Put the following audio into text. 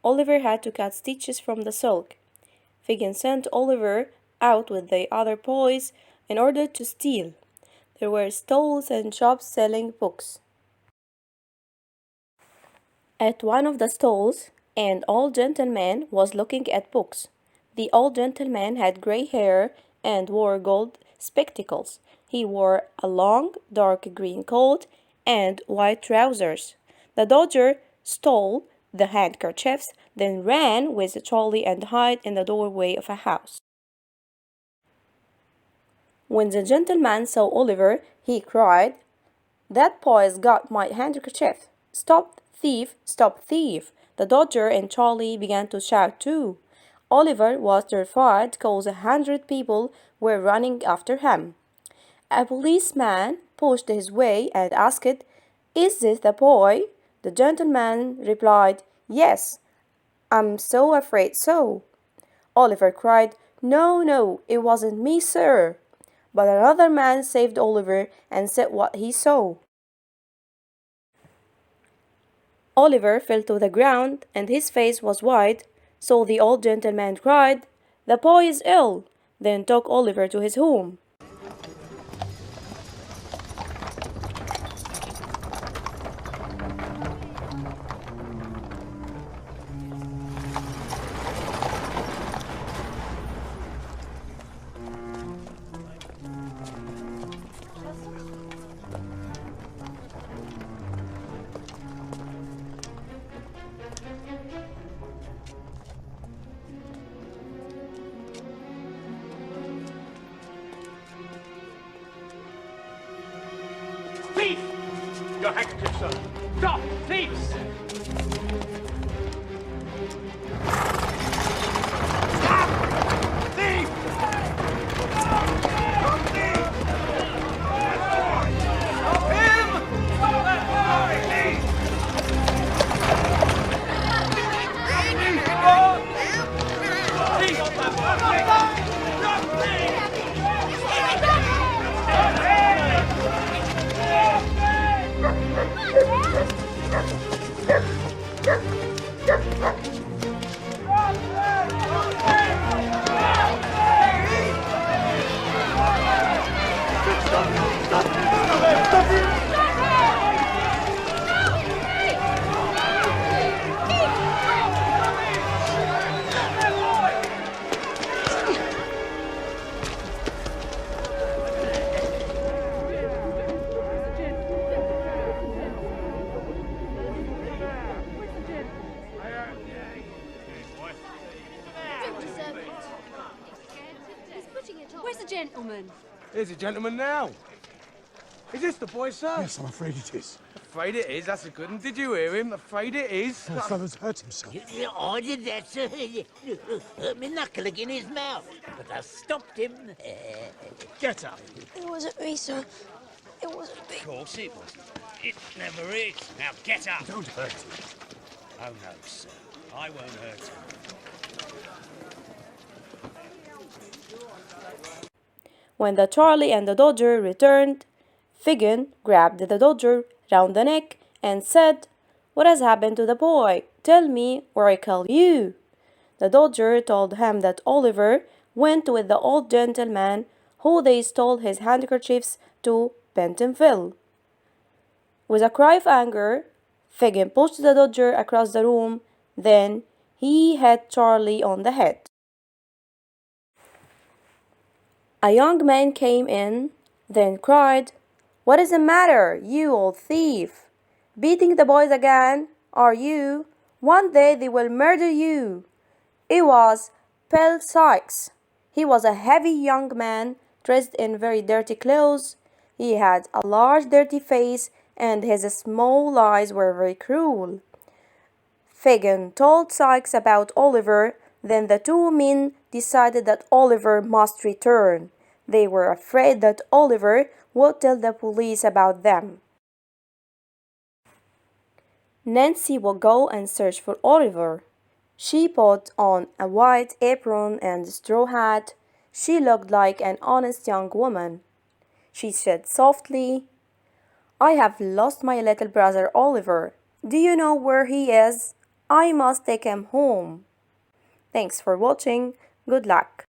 Oliver had to cut stitches from the silk. Fagin sent Oliver out with the other boys in order to steal. There were stalls and shops selling books. At one of the stalls, an old gentleman was looking at books. The old gentleman had gray hair and wore gold spectacles. He wore a long, dark green coat and white trousers. The Dodger stole the handkerchiefs, then ran with Charlie and hid in the doorway of a house. When the gentleman saw Oliver, he cried, "That boy's got my handkerchief! Stop thief! Stop thief!" The Dodger and Charlie began to shout too. Oliver was terrified because 100 people were running after him. A policeman pushed his way and asked, "Is this the boy?" The gentleman replied, "Yes, I'm so afraid so." Oliver cried, "No, no, it wasn't me, sir." But another man saved Oliver and said what he saw. Oliver fell to the ground and his face was white, so the old gentleman cried, "The boy is ill," then took Oliver to his home. Thief! Your handkerchief, sir. Stop! Thieves! Stop! Thief! Stop thief! Stop him! Stop that boy! Thief! Thief! Stop that boy! Stop thief! Where's the gentleman? Here's the gentleman now. Is this the boy, sir? Yes, I'm afraid it is. Afraid it is. That's a good one. Did you hear him? Afraid it is. Poor fellow's hurt himself. I did that, sir. Hurt me knuckle in his mouth. But I stopped him. Get up. It wasn't me, sir. It wasn't me. Of course it was. It never is. Now get up. Don't hurt him. Oh, no, sir. I won't hurt him. When the Charlie and the Dodger returned, Fagin grabbed the Dodger round the neck and said, "What has happened to the boy? Tell me or I kill you." The Dodger told him that Oliver went with the old gentleman who they stole his handkerchiefs to Pentonville. With a cry of anger, Fagin pushed the Dodger across the room, then he hit Charlie on the head. A young man came in, then cried, "What is the matter, you old thief? Beating the boys again, are you? One day they will murder you." It was Bill Sikes. He was a heavy young man, dressed in very dirty clothes. He had a large dirty face, and his small eyes were very cruel. Fagin told Sikes about Oliver. Then the two men decided that Oliver must return. They were afraid that Oliver would tell the police about them. Nancy would go and search for Oliver. She put on a white apron and a straw hat. She looked like an honest young woman. She said softly, "I have lost my little brother Oliver. Do you know where he is?" I must take him home. Thanks for watching. Good luck.